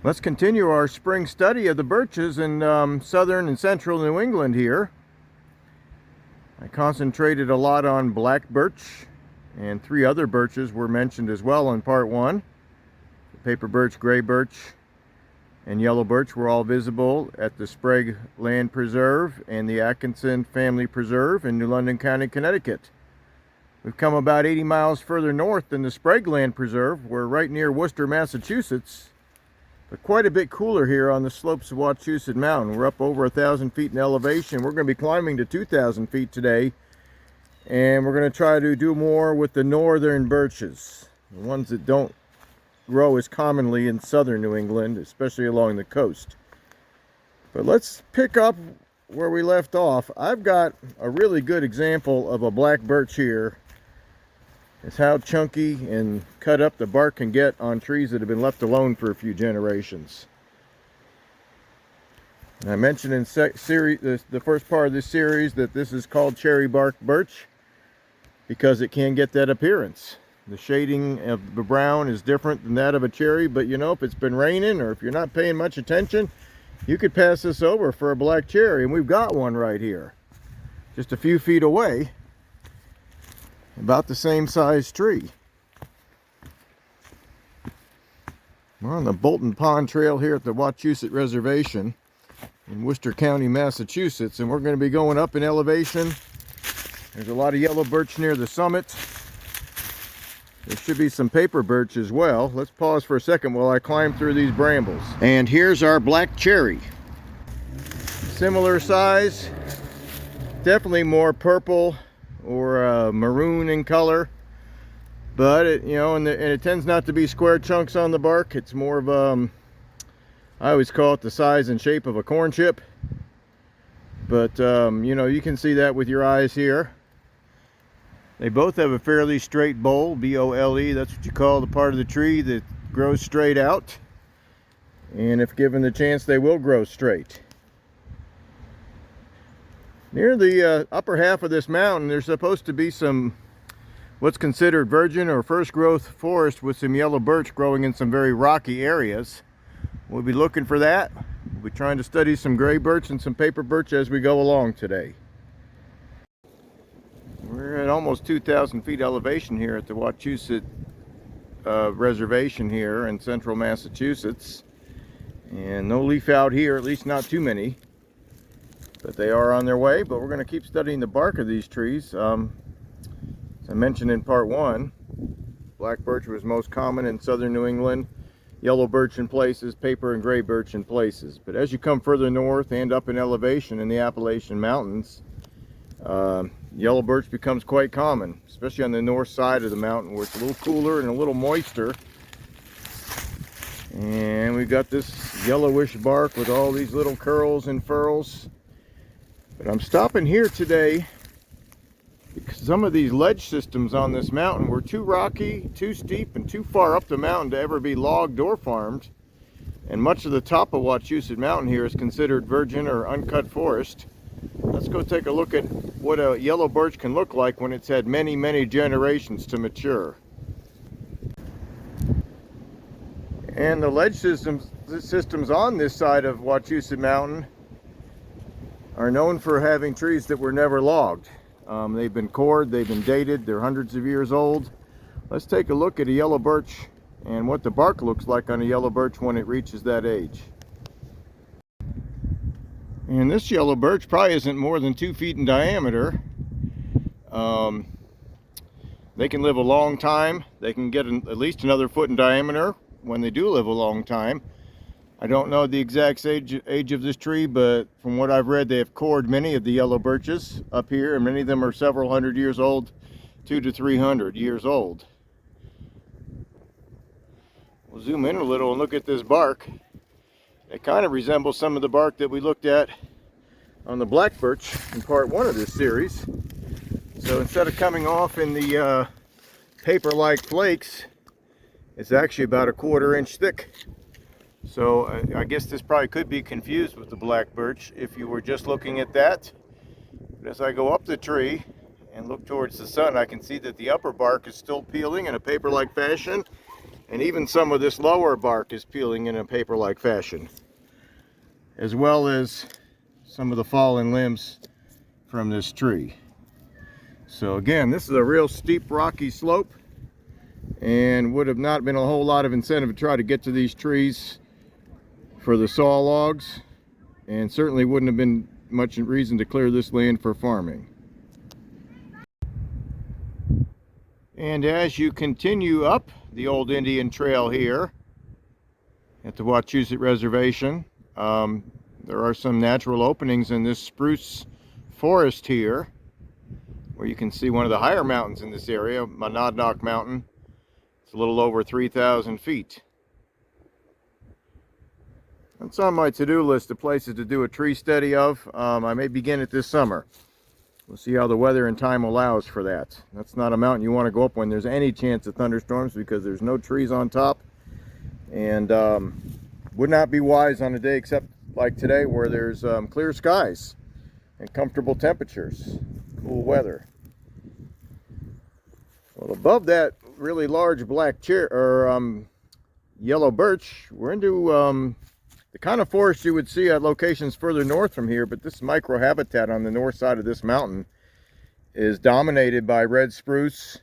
Let's continue our spring study of the birches in southern and central New England here. I concentrated a lot on black birch, and 3 other birches were mentioned as well in part 1. The paper birch, gray birch, and yellow birch were all visible at the Sprague Land Preserve and the Atkinson Family Preserve in New London County, Connecticut. We've come about 80 miles further north than the Sprague Land Preserve. We're right near Worcester, Massachusetts. But quite a bit cooler here on the slopes of Wachusett Mountain. We're up over 1,000 feet in elevation. We're going to be climbing to 2,000 feet today. And we're going to try to do more with the northern birches. The ones that don't grow as commonly in southern New England, especially along the coast. But let's pick up where we left off. I've got a really good example of a black birch here. It's how chunky and cut up the bark can get on trees that have been left alone for a few generations. And I mentioned in the first part of this series that this is called cherry bark birch because it can get that appearance. The shading of the brown is different than that of a cherry, but you know, if it's been raining or if you're not paying much attention, you could pass this over for a black cherry, and we've got one right here, just a few feet away. About the same size tree. We're on the Bolton Pond Trail here at the Wachusett Reservation in Worcester County, Massachusetts, and we're going to be going up in elevation. There's a lot of yellow birch near the summit. There should be some paper birch as well. Let's pause for a second while I climb through these brambles. And here's our black cherry. Similar size, definitely more purple or maroon in color, but it, you know, and it tends not to be square chunks on the bark. It's more of I always call it the size and shape of a corn chip, but you know, you can see that with your eyes here. They both have a fairly straight bole, B-O-L-E. That's what you call the part of the tree that grows straight out, and if given the chance, they will grow straight. Near the upper half of this mountain, there's supposed to be some what's considered virgin or first growth forest with some yellow birch growing in some very rocky areas. We'll be looking for that. We'll be trying to study some gray birch and some paper birch as we go along today. We're at almost 2,000 feet elevation here at the Wachusett Reservation here in central Massachusetts. And no leaf out here, at least not too many. But they are on their way, but we're going to keep studying the bark of these trees. As I mentioned in part 1, black birch was most common in southern New England, yellow birch in places, paper and gray birch in places. But as you come further north and up in elevation in the Appalachian Mountains, yellow birch becomes quite common, especially on the north side of the mountain where it's a little cooler and a little moister. And we've got this yellowish bark with all these little curls and furls. But I'm stopping here today because some of these ledge systems on this mountain were too rocky, too steep, and too far up the mountain to ever be logged or farmed. And much of the top of Wachusett Mountain here is considered virgin or uncut forest. Let's go take a look at what a yellow birch can look like when it's had many, many generations to mature. And the ledge systems on this side of Wachusett Mountain are known for having trees that were never logged. They've been cored, they've been dated, they're hundreds of years old. Let's take a look at a yellow birch and what the bark looks like on a yellow birch when it reaches that age. And this yellow birch probably isn't more than 2 feet in diameter. They can live a long time. They can get at least another foot in diameter when they do live a long time. I don't know the exact age of this tree, but from what I've read, they have cored many of the yellow birches up here, and many of them are several hundred years old, 200 to 300 years old. We'll zoom in a little and look at this bark. It kind of resembles some of the bark that we looked at on the black birch in part 1 of this series. So instead of coming off in the paper-like flakes, it's actually about 1/4 inch thick. So I guess this probably could be confused with the black birch if you were just looking at that. But as I go up the tree and look towards the sun, I can see that the upper bark is still peeling in a paper-like fashion, And even some of this lower bark is peeling in a paper-like fashion, as well as some of the fallen limbs from this tree. So again, this is a real steep rocky slope, and would have not been a whole lot of incentive to try to get to these trees for the saw logs, and certainly wouldn't have been much reason to clear this land for farming. And as you continue up the old Indian Trail here at the Wachusett Reservation, there are some natural openings in this spruce forest here, where you can see one of the higher mountains in this area, Monadnock Mountain. It's a little over 3,000 feet. That's on my to-do list of places to do a tree study of. I may begin it this summer. We'll see how the weather and time allows for that. That's not a mountain you want to go up when there's any chance of thunderstorms, because there's no trees on top, and would not be wise on a day except like today, where there's clear skies and comfortable temperatures, cool weather. Well, above that really large black yellow birch, we're into the kind of forest you would see at locations further north from here, but this microhabitat on the north side of this mountain is dominated by red spruce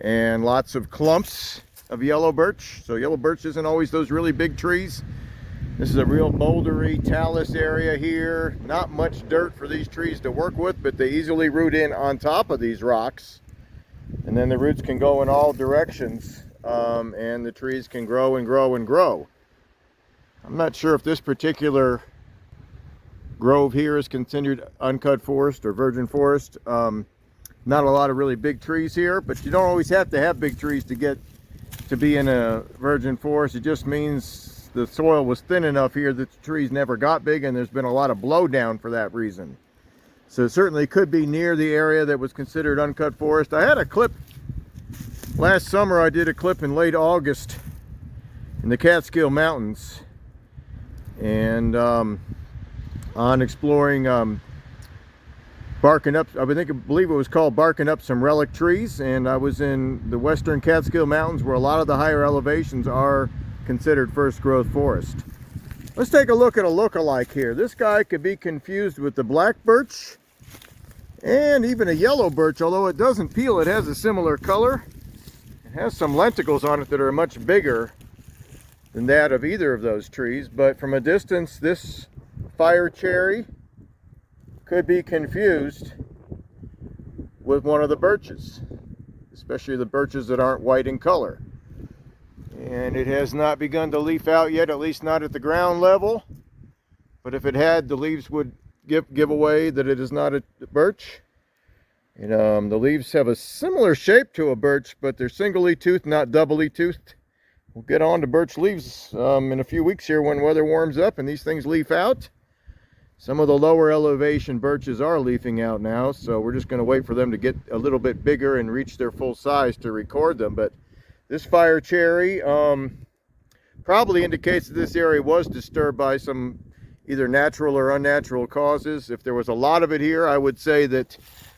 and lots of clumps of yellow birch. So yellow birch isn't always those really big trees. This is a real bouldery talus area here. Not much dirt for these trees to work with, but they easily root in on top of these rocks. And then the roots can go in all directions, and the trees can grow and grow and grow. I'm not sure if this particular grove here is considered uncut forest or virgin forest. Not a lot of really big trees here, but you don't always have to have big trees to get to be in a virgin forest. It just means the soil was thin enough here that the trees never got big, and there's been a lot of blowdown for that reason. So it certainly could be near the area that was considered uncut forest. I had a clip last summer. I did a clip in late August in the Catskill Mountains, and on exploring barking up, I believe it was called barking up some relic trees, and I was in the western Catskill Mountains, where a lot of the higher elevations are considered first growth forest. Let's take a look at a look-alike here. This guy could be confused with the black birch and even a yellow birch, although it doesn't peel. It has a similar color. It has some lenticels on it that are much bigger than that of either of those trees, but from a distance, this fire cherry could be confused with one of the birches, especially the birches that aren't white in color. And it has not begun to leaf out yet, at least not at the ground level, but if it had, the leaves would give away that it is not a birch. And the leaves have a similar shape to a birch, but they're singly toothed, not doubly toothed. We'll get on to birch leaves in a few weeks here when weather warms up and these things leaf out. Some of the lower elevation birches are leafing out now, so we're just going to wait for them to get a little bit bigger and reach their full size to record them. But this fire cherry probably indicates that this area was disturbed by some either natural or unnatural causes. If there was a lot of it here, I would say that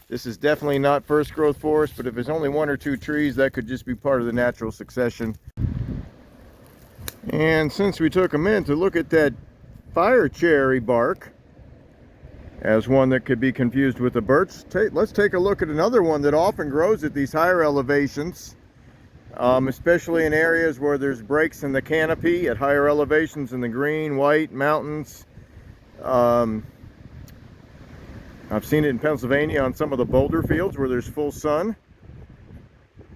this is definitely not first growth forest, but if there's only one or two trees, that could just be part of the natural succession. And since we took a minute to look at that fire cherry bark as one that could be confused with a birch, let's take a look at another one that often grows at these higher elevations, especially in areas where there's breaks in the canopy at higher elevations in the green, white mountains. I've seen it in Pennsylvania on some of the boulder fields where there's full sun.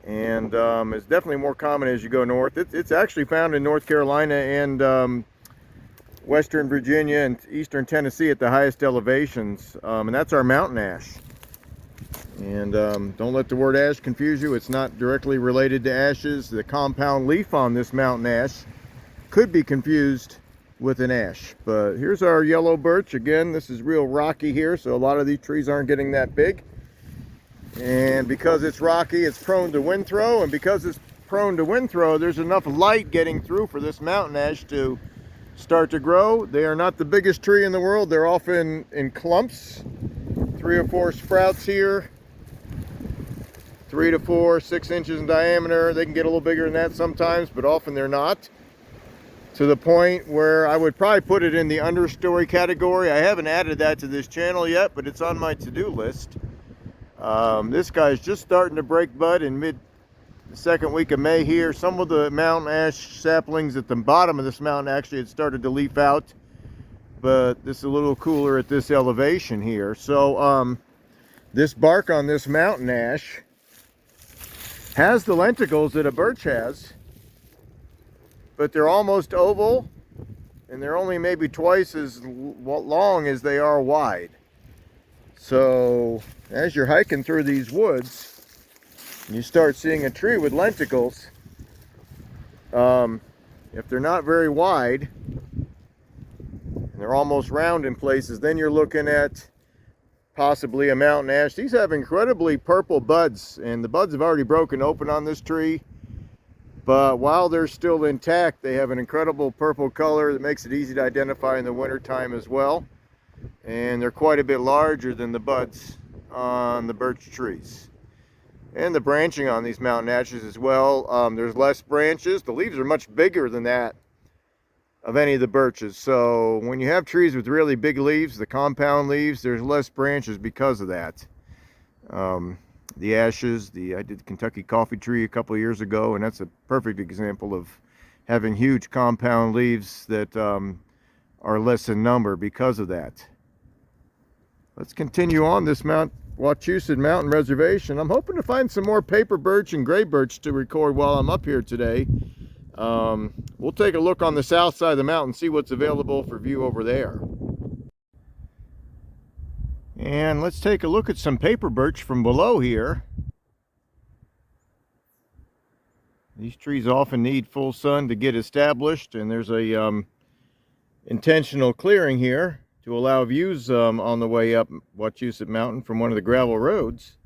And it's definitely more common as you go north. It's actually found in North Carolina and western Virginia and eastern Tennessee at the highest elevations. And that's our mountain ash. And don't let the word ash confuse you. It's not directly related to ashes. The compound leaf on this mountain ash could be confused with an ash. But here's our yellow birch. Again, this is real rocky here, so a lot of these trees aren't getting that big. And because it's rocky, it's prone to wind throw, and because it's prone to wind throw, there's enough light getting through for this mountain ash to start to grow. They are not the biggest tree in the world. They're often in clumps, 3 or 4 sprouts here, 3 to 4, 6 inches in diameter. They can get a little bigger than that sometimes, but often they're not. To the point where I would probably put it in the understory category. I haven't added that to this channel yet, but it's on my to-do list. This guy's just starting to break bud in the second week of May here. Some of the mountain ash saplings at the bottom of this mountain actually had started to leaf out, but this is a little cooler at this elevation here. So this bark on this mountain ash has the lenticels that a birch has, but they're almost oval, and they're only maybe twice as long as they are wide. So as you're hiking through these woods, and you start seeing a tree with lenticels, if they're not very wide, and they're almost round in places, then you're looking at possibly a mountain ash. These have incredibly purple buds, and the buds have already broken open on this tree. But while they're still intact, they have an incredible purple color that makes it easy to identify in the wintertime as well. And they're quite a bit larger than the buds on the birch trees. And the branching on these mountain ashes as well. There's less branches. The leaves are much bigger than that of any of the birches. So when you have trees with really big leaves, the compound leaves, there's less branches because of that. The ashes, I did the Kentucky coffee tree a couple of years ago, and that's a perfect example of having huge compound leaves that are less in number because of that. Let's continue on this Wachusett Mountain reservation. I'm hoping to find some more paper birch and gray birch to record while I'm up here today. We'll take a look on the south side of the mountain, see what's available for view over there. And let's take a look at some paper birch from below here. These trees often need full sun to get established, and there's a intentional clearing here to allow views on the way up Wachusett Mountain from one of the gravel roads.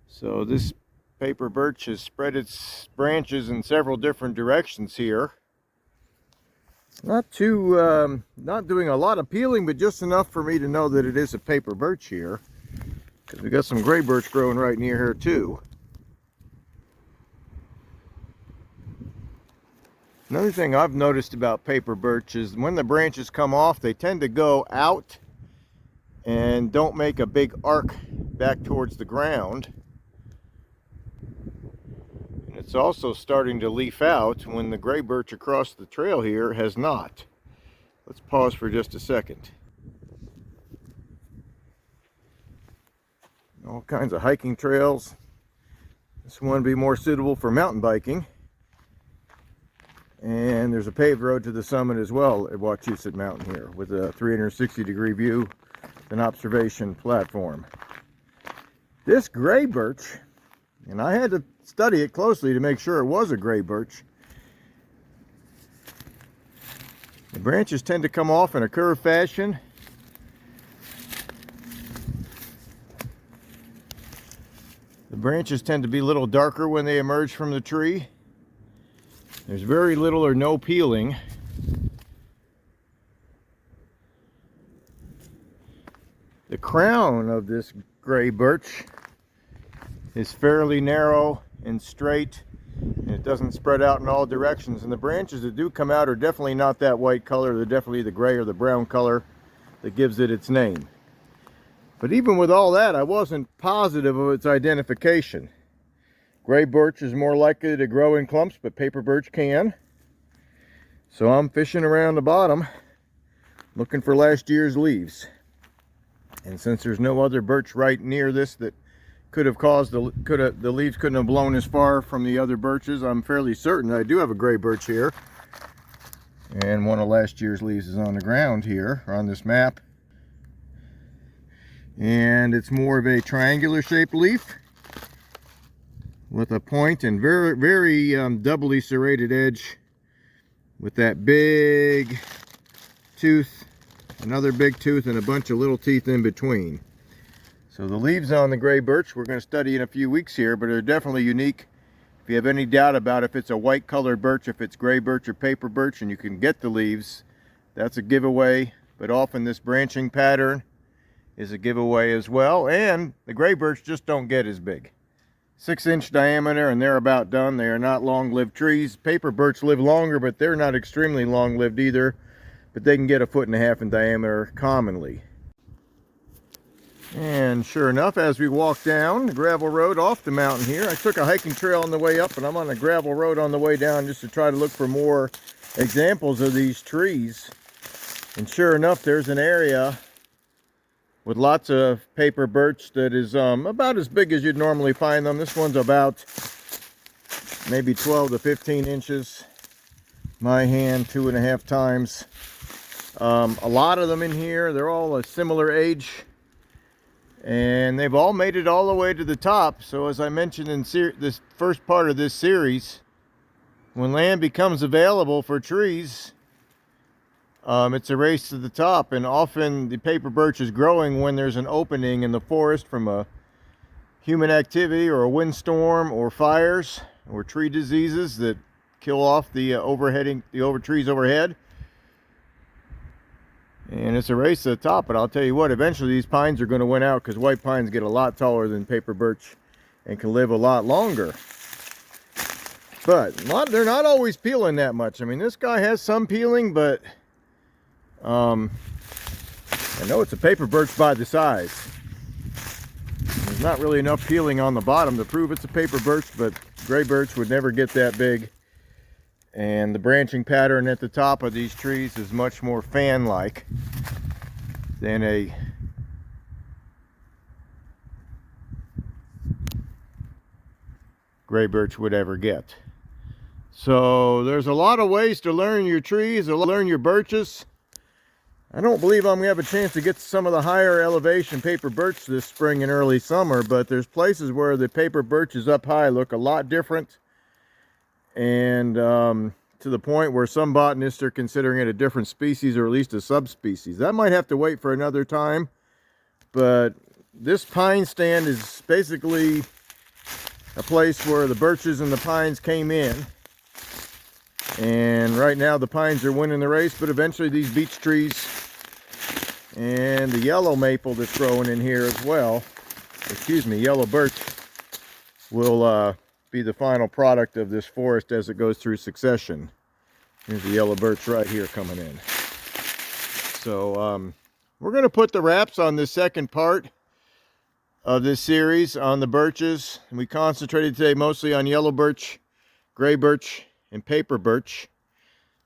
So this paper birch has spread its branches in several different directions here. Not doing a lot of peeling, but just enough for me to know that it is a paper birch here, because we got some gray birch growing right near here too. Another thing I've noticed about paper birch is when the branches come off, they tend to go out and don't make a big arc back towards the ground. It's also starting to leaf out when the gray birch across the trail here has not. Let's pause for just a second. All kinds of hiking trails. This one would be more suitable for mountain biking. And there's a paved road to the summit as well at Wachusett Mountain here with a 360-degree view, an observation platform. This gray birch, and I had to study it closely to make sure it was a gray birch. The branches tend to come off in a curved fashion. The branches tend to be a little darker when they emerge from the tree. There's very little or no peeling. The crown of this gray birch is fairly narrow and straight, and it doesn't spread out in all directions. And the branches that do come out are definitely not that white color. They're definitely the gray or the brown color that gives it its name. But even with all that, I wasn't positive of its identification. Gray birch is more likely to grow in clumps, but paper birch can. So I'm fishing around the bottom looking for last year's leaves. And since there's no other birch right near this that could have caused the leaves couldn't have blown as far from the other birches, I'm fairly certain I do have a gray birch here. And one of last year's leaves is on the ground here on this map. And it's more of a triangular shaped leaf with a point and very doubly serrated edge with that big tooth, another big tooth, and a bunch of little teeth in between. So the leaves on the gray birch we're going to study in a few weeks here, but they're definitely unique. If you have any doubt about if it's a white colored birch, if it's gray birch or paper birch, and you can get the leaves, that's a giveaway. But often this branching pattern is a giveaway as well, and the gray birch just don't get as big. 6-inch diameter, and they're about done. They are not long-lived trees. Paper birch live longer, but they're not extremely long-lived either. But they can get 1.5 feet in diameter commonly. And sure enough, as we walk down the gravel road off the mountain here, I took a hiking trail on the way up, and I'm on a gravel road on the way down just to try to look for more examples of these trees. And sure enough, there's an area with lots of paper birch that is about as big as you'd normally find them. This one's about maybe 12 to 15 inches. My hand, 2.5 times. A lot of them in here. They're all a similar age. And they've all made it all the way to the top. So as I mentioned in this first part of this series, when land becomes available for trees, it's a race to the top. And often the paper birch is growing when there's an opening in the forest from a human activity or a windstorm or fires or tree diseases that kill off the trees overhead. And it's a race to the top, but I'll tell you what, eventually these pines are going to win out, because white pines get a lot taller than paper birch and can live a lot longer. But they're not always peeling that much. I mean, this guy has some peeling, but I know it's a paper birch by the size. There's not really enough peeling on the bottom to prove it's a paper birch, but gray birch would never get that big. And the branching pattern at the top of these trees is much more fan-like than a gray birch would ever get. So there's a lot of ways to learn your trees, to learn your birches. I don't believe I'm going to have a chance to get to some of the higher elevation paper birch this spring and early summer, but there's places where the paper birches up high look a lot different. And to the point where some botanists are considering it a different species, or at least a subspecies. That might have to wait for another time, but this pine stand is basically a place where the birches and the pines came in. And right now the pines are winning the race, but eventually these beech trees and the yellow maple that's growing in here as well, yellow birch, will be the final product of this forest as it goes through succession. Here's the yellow birch right here coming in. So we're going to put the wraps on this second part of this series on the birches. And we concentrated today mostly on yellow birch, gray birch, and paper birch.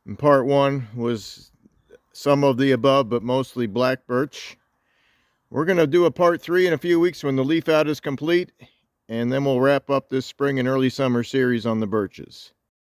And part one was some of the above, but mostly black birch. We're going to do a part 3 in a few weeks when the leaf out is complete. And then we'll wrap up this spring and early summer series on the birches.